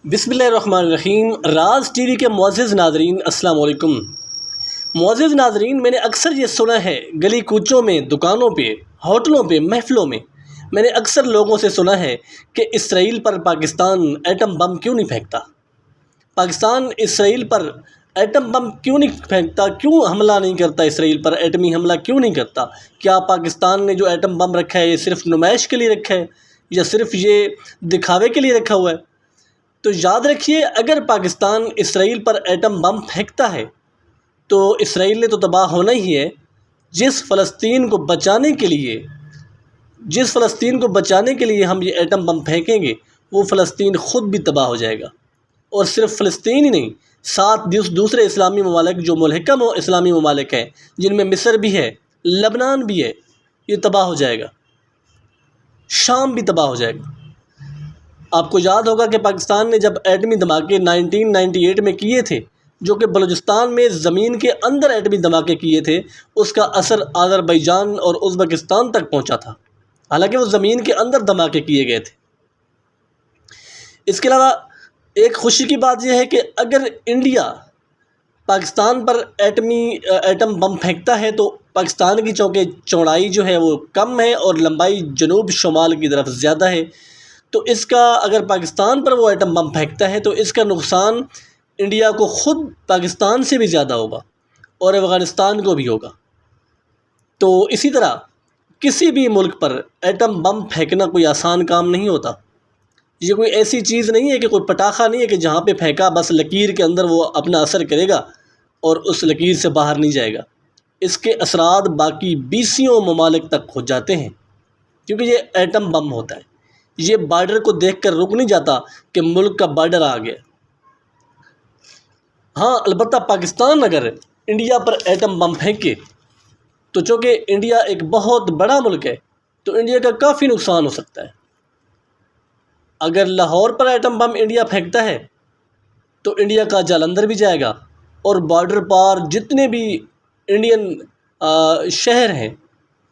بسم اللہ الرحمن الرحیم۔ راز ٹی وی کے معزز ناظرین السلام علیکم۔ معزز ناظرین، میں نے اکثر یہ سنا ہے، گلی کوچوں میں، دکانوں پہ، ہوٹلوں پہ، محفلوں میں نے اکثر لوگوں سے سنا ہے کہ اسرائیل پر پاکستان ایٹم بم کیوں نہیں پھینکتا، پاکستان اسرائیل پر ایٹم بم کیوں نہیں پھینکتا، کیوں حملہ نہیں کرتا، اسرائیل پر ایٹمی حملہ کیوں نہیں کرتا؟ کیا پاکستان نے جو ایٹم بم رکھا ہے یہ صرف نمائش کے لیے رکھا ہے یا صرف یہ دکھاوے کے لیے رکھا ہوا ہے؟ تو یاد رکھیے، اگر پاکستان اسرائیل پر ایٹم بم پھینکتا ہے تو اسرائیل نے تو تباہ ہونا ہی ہے۔ جس فلسطین کو بچانے کے لیے ہم یہ ایٹم بم پھینکیں گے، وہ فلسطین خود بھی تباہ ہو جائے گا، اور صرف فلسطین ہی نہیں، 7 دوسرے اسلامی ممالک جو ملحقہ اسلامی ممالک ہیں، جن میں مصر بھی ہے، لبنان بھی ہے، یہ تباہ ہو جائے گا، شام بھی تباہ ہو جائے گا۔ آپ کو یاد ہوگا کہ پاکستان نے جب ایٹمی دھماکے 1998 میں کیے تھے، جو کہ بلوچستان میں زمین کے اندر ایٹمی دھماکے کیے تھے، اس کا اثر آذربائیجان اور ازبکستان تک پہنچا تھا، حالانکہ وہ زمین کے اندر دھماکے کیے گئے تھے۔ اس کے علاوہ ایک خوشی کی بات یہ ہے کہ اگر انڈیا پاکستان پر ایٹم بم پھینکتا ہے تو پاکستان کی چونکہ چوڑائی جو ہے وہ کم ہے اور لمبائی جنوب شمال کی طرف زیادہ ہے، تو اس کا اگر پاکستان پر وہ ایٹم بم پھینکتا ہے تو اس کا نقصان انڈیا کو خود پاکستان سے بھی زیادہ ہوگا اور افغانستان کو بھی ہوگا۔ تو اسی طرح کسی بھی ملک پر ایٹم بم پھینکنا کوئی آسان کام نہیں ہوتا۔ یہ کوئی ایسی چیز نہیں ہے کہ کوئی پٹاخہ نہیں ہے کہ جہاں پہ پھینکا بس لکیر کے اندر وہ اپنا اثر کرے گا اور اس لکیر سے باہر نہیں جائے گا۔ اس کے اثرات باقی 20 ممالک تک ہو جاتے ہیں، کیونکہ یہ ایٹم بم ہوتا ہے۔ یہ بارڈر کو دیکھ کر رک نہیں جاتا کہ ملک کا بارڈر آ گیا۔ ہاں، البتہ پاکستان اگر انڈیا پر ایٹم بم پھینکے تو چونکہ انڈیا ایک بہت بڑا ملک ہے تو انڈیا کا کافی نقصان ہو سکتا ہے۔ اگر لاہور پر ایٹم بم انڈیا پھینکتا ہے تو انڈیا کا جالندھر بھی جائے گا، اور بارڈر پار جتنے بھی انڈین شہر ہیں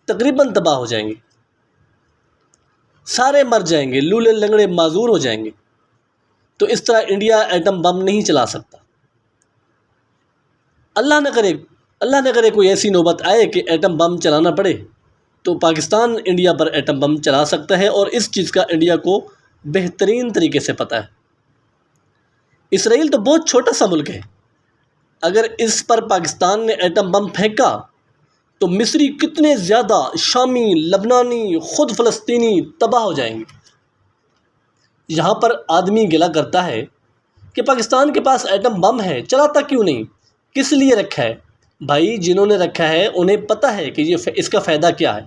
تقریباً تباہ ہو جائیں گے، سارے مر جائیں گے، لولے لنگڑے معذور ہو جائیں گے۔ تو اس طرح انڈیا ایٹم بم نہیں چلا سکتا۔ اللہ نہ کرے کوئی ایسی نوبت آئے کہ ایٹم بم چلانا پڑے، تو پاکستان انڈیا پر ایٹم بم چلا سکتا ہے، اور اس چیز کا انڈیا کو بہترین طریقے سے پتہ ہے۔ اسرائیل تو بہت چھوٹا سا ملک ہے، اگر اس پر پاکستان نے ایٹم بم پھینکا تو مصری کتنے زیادہ، شامی، لبنانی، خود فلسطینی تباہ ہو جائیں گے۔ یہاں پر آدمی گلہ کرتا ہے کہ پاکستان کے پاس ایٹم بم ہے، چلاتا کیوں نہیں، کس لیے رکھا ہے؟ بھائی، جنہوں نے رکھا ہے انہیں پتہ ہے کہ اس کا فائدہ کیا ہے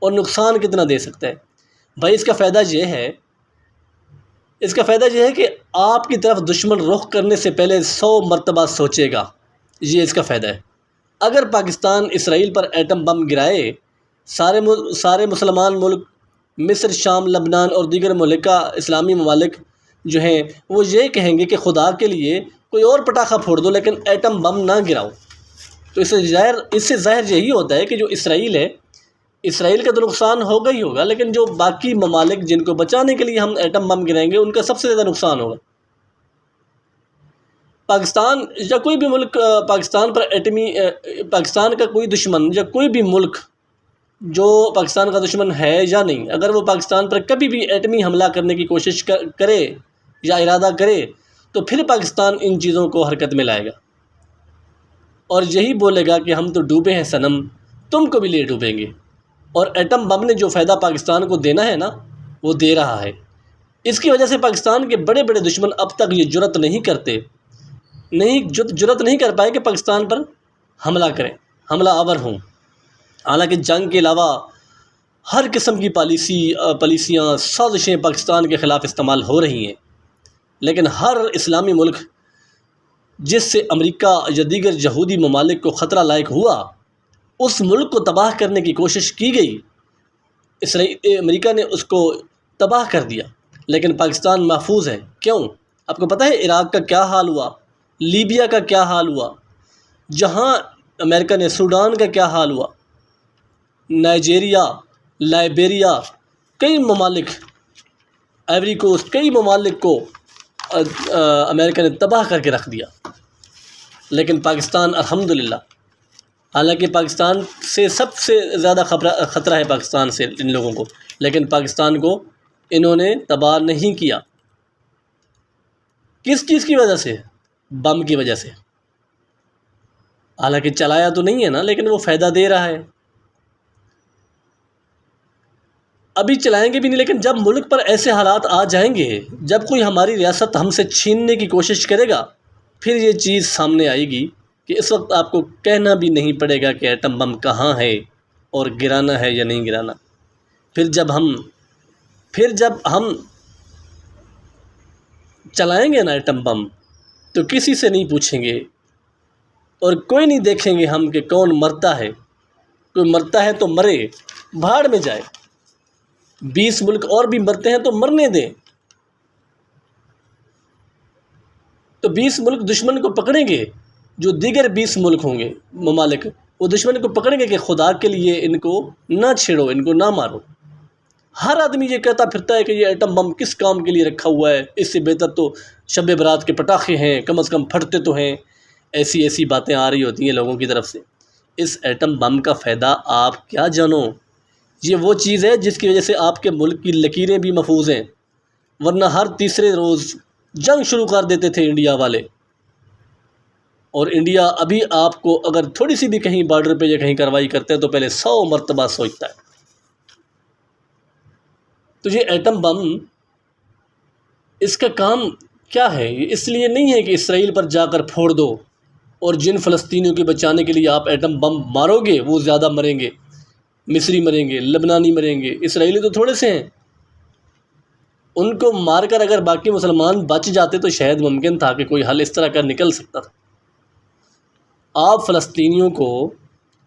اور نقصان کتنا دے سکتا ہے۔ بھائی، اس کا فائدہ یہ ہے کہ آپ کی طرف دشمن رخ کرنے سے پہلے 100 مرتبہ سوچے گا، یہ اس کا فائدہ ہے۔ اگر پاکستان اسرائیل پر ایٹم بم گرائے، سارے مسلمان ملک، مصر، شام، لبنان اور دیگر ملحقہ اسلامی ممالک جو ہیں وہ یہ کہیں گے کہ خدا کے لیے کوئی اور پٹاخہ پھوڑ دو لیکن ایٹم بم نہ گراؤ۔ تو اس سے ظاہر یہی ہوتا ہے کہ جو اسرائیل ہے، اسرائیل کا تو نقصان ہوگا ہی ہوگا، لیکن جو باقی ممالک جن کو بچانے کے لیے ہم ایٹم بم گرائیں گے ان کا سب سے زیادہ نقصان ہوگا۔ پاکستان یا کوئی بھی ملک پاکستان کا کوئی دشمن یا کوئی بھی ملک جو پاکستان کا دشمن ہے یا نہیں، اگر وہ پاکستان پر کبھی بھی ایٹمی حملہ کرنے کی کوشش کرے یا ارادہ کرے تو پھر پاکستان ان چیزوں کو حرکت میں لائے گا اور یہی بولے گا کہ ہم تو ڈوبے ہیں صنم، تم کو بھی لے ڈوبیں گے۔ اور ایٹم بم نے جو فائدہ پاکستان کو دینا ہے نا، وہ دے رہا ہے۔ اس کی وجہ سے پاکستان کے بڑے بڑے دشمن اب تک یہ جرأت نہیں کر پائے کہ پاکستان پر حملہ کریں، حملہ آور ہوں۔ حالانکہ جنگ کے علاوہ ہر قسم کی پالیسیاں، سازشیں پاکستان کے خلاف استعمال ہو رہی ہیں، لیکن ہر اسلامی ملک جس سے امریکہ یا دیگر یہودی ممالک کو خطرہ لاحق ہوا، اس ملک کو تباہ کرنے کی کوشش کی گئی، امریکہ نے اس کو تباہ کر دیا، لیکن پاکستان محفوظ ہے۔ کیوں؟ آپ کو پتہ ہے عراق کا کیا حال ہوا، لیبیا کا کیا حال ہوا، جہاں امریکہ نے سوڈان کا کیا حال ہوا، نائجیریا، لائبیریا، کئی ممالک، آئیوری کوسٹ، کئی ممالک کو امریکہ نے تباہ کر کے رکھ دیا۔ لیکن پاکستان الحمدللہ، حالانکہ پاکستان سے سب سے زیادہ خطرہ ہے پاکستان سے ان لوگوں کو، لیکن پاکستان کو انہوں نے تباہ نہیں کیا۔ کس چیز کی وجہ سے؟ بم کی وجہ سے۔ حالانکہ چلایا تو نہیں ہے نا، لیکن وہ فائدہ دے رہا ہے۔ ابھی چلائیں گے بھی نہیں، لیکن جب ملک پر ایسے حالات آ جائیں گے، جب کوئی ہماری ریاست ہم سے چھیننے کی کوشش کرے گا، پھر یہ چیز سامنے آئے گی کہ اس وقت آپ کو کہنا بھی نہیں پڑے گا کہ ایٹم بم کہاں ہے اور گرانا ہے یا نہیں گرانا۔ پھر جب ہم چلائیں گے نا ایٹم بم، تو کسی سے نہیں پوچھیں گے اور کوئی نہیں دیکھیں گے ہم کہ کون مرتا ہے۔ کوئی مرتا ہے تو مرے، بھاڑ میں جائے۔ 20 ملک اور بھی مرتے ہیں تو مرنے دیں۔ تو 20 ملک دشمن کو پکڑیں گے، جو دیگر 20 ملک ہوں گے ممالک، وہ دشمن کو پکڑیں گے کہ خدا کے لیے ان کو نہ چھیڑو، ان کو نہ مارو۔ ہر آدمی یہ کہتا پھرتا ہے کہ یہ ایٹم بم کس کام کے لیے رکھا ہوا ہے، اس سے بہتر تو شب برات کے پٹاخے ہیں، کم از کم پھٹتے تو ہیں۔ ایسی باتیں آ رہی ہوتی ہیں لوگوں کی طرف سے۔ اس ایٹم بم کا فائدہ آپ کیا جانو؟ یہ وہ چیز ہے جس کی وجہ سے آپ کے ملک کی لکیریں بھی محفوظ ہیں، ورنہ ہر تیسرے روز جنگ شروع کر دیتے تھے انڈیا والے۔ اور انڈیا ابھی آپ کو اگر تھوڑی سی بھی کہیں بارڈر پہ یا کہیں کارروائی کرتے ہیں تو پہلے 100 مرتبہ سوچتا ہے۔ تو یہ ایٹم بم، اس کا کام کیا ہے؟ یہ اس لیے نہیں ہے کہ اسرائیل پر جا کر پھوڑ دو، اور جن فلسطینیوں کے بچانے کے لیے آپ ایٹم بم مارو گے وہ زیادہ مریں گے، مصری مریں گے، لبنانی مریں گے، اسرائیلی تو تھوڑے سے ہیں۔ ان کو مار کر اگر باقی مسلمان بچ جاتے تو شاید ممکن تھا کہ کوئی حل اس طرح کا نکل سکتا تھا۔ آپ فلسطینیوں کو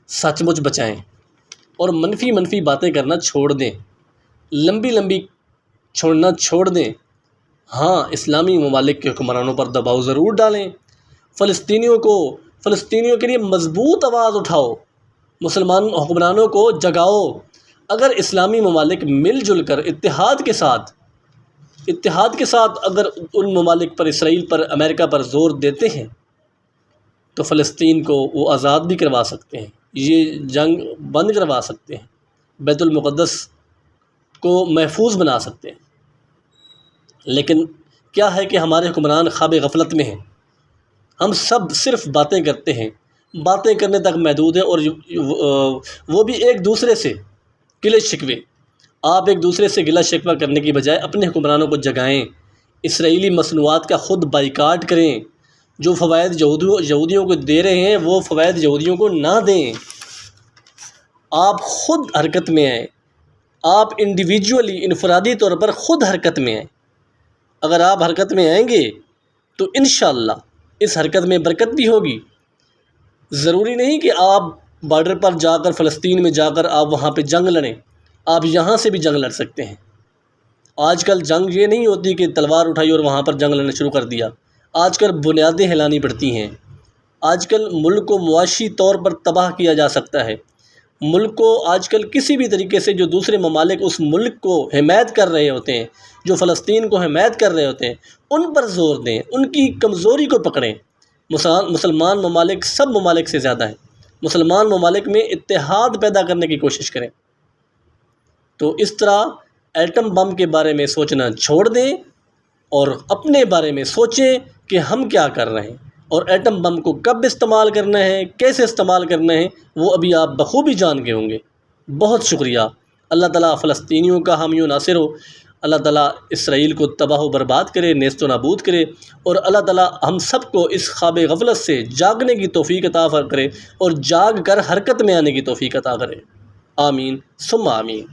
سچ مچ بچائیں اور منفی باتیں کرنا چھوڑ دیں، لمبی چھوڑنا چھوڑ دیں۔ ہاں، اسلامی ممالک کے حکمرانوں پر دباؤ ضرور ڈالیں، فلسطینیوں کے لیے مضبوط آواز اٹھاؤ، مسلمان حکمرانوں کو جگاؤ۔ اگر اسلامی ممالک مل جل کر اتحاد کے ساتھ اگر ان ممالک پر، اسرائیل پر، امریکہ پر زور دیتے ہیں تو فلسطین کو وہ آزاد بھی کروا سکتے ہیں، یہ جنگ بند کروا سکتے ہیں، بیت المقدس کو محفوظ بنا سکتے ہیں۔ لیکن کیا ہے کہ ہمارے حکمران خواب غفلت میں ہیں۔ ہم سب صرف باتیں کرتے ہیں، باتیں کرنے تک محدود ہیں، اور وہ بھی ایک دوسرے سے گلے شکوے۔ آپ ایک دوسرے سے گلہ شکوہ کرنے کی بجائے اپنے حکمرانوں کو جگائیں، اسرائیلی مصنوعات کا خود بائیکاٹ کریں۔ جو فوائد یہودیوں کو دے رہے ہیں وہ فوائد یہودیوں کو نہ دیں۔ آپ خود حرکت میں آئیں، آپ انڈیویجولی، انفرادی طور پر خود حرکت میں آئیں۔ اگر آپ حرکت میں آئیں گے تو انشاءاللہ اس حرکت میں برکت بھی ہوگی۔ ضروری نہیں کہ آپ بارڈر پر جا کر، فلسطین میں جا کر آپ وہاں پہ جنگ لڑیں، آپ یہاں سے بھی جنگ لڑ سکتے ہیں۔ آج کل جنگ یہ نہیں ہوتی کہ تلوار اٹھائی اور وہاں پر جنگ لڑنا شروع کر دیا۔ آج کل بنیادیں ہلانی پڑتی ہیں۔ آج کل ملک کو معاشی طور پر تباہ کیا جا سکتا ہے۔ ملک کو آج کل کسی بھی طریقے سے، جو دوسرے ممالک اس ملک کو حمایت کر رہے ہوتے ہیں، جو فلسطین کو حمایت کر رہے ہوتے ہیں، ان پر زور دیں، ان کی کمزوری کو پکڑیں۔ مسلمان ممالک سب ممالک سے زیادہ ہیں، مسلمان ممالک میں اتحاد پیدا کرنے کی کوشش کریں۔ تو اس طرح ایٹم بم کے بارے میں سوچنا چھوڑ دیں اور اپنے بارے میں سوچیں کہ ہم کیا کر رہے ہیں، اور ایٹم بم کو کب استعمال کرنا ہے، کیسے استعمال کرنا ہے، وہ ابھی آپ بخوبی جان گئے ہوں گے۔ بہت شکریہ۔ اللہ تعالیٰ فلسطینیوں کا حامی و ناصر ہو۔ اللہ تعالیٰ اسرائیل کو تباہ و برباد کرے، نیست و نابود کرے، اور اللہ تعالیٰ ہم سب کو اس خواب غفلت سے جاگنے کی توفیق عطا کرے اور جاگ کر حرکت میں آنے کی توفیق عطا کرے۔ آمین ثم آمین۔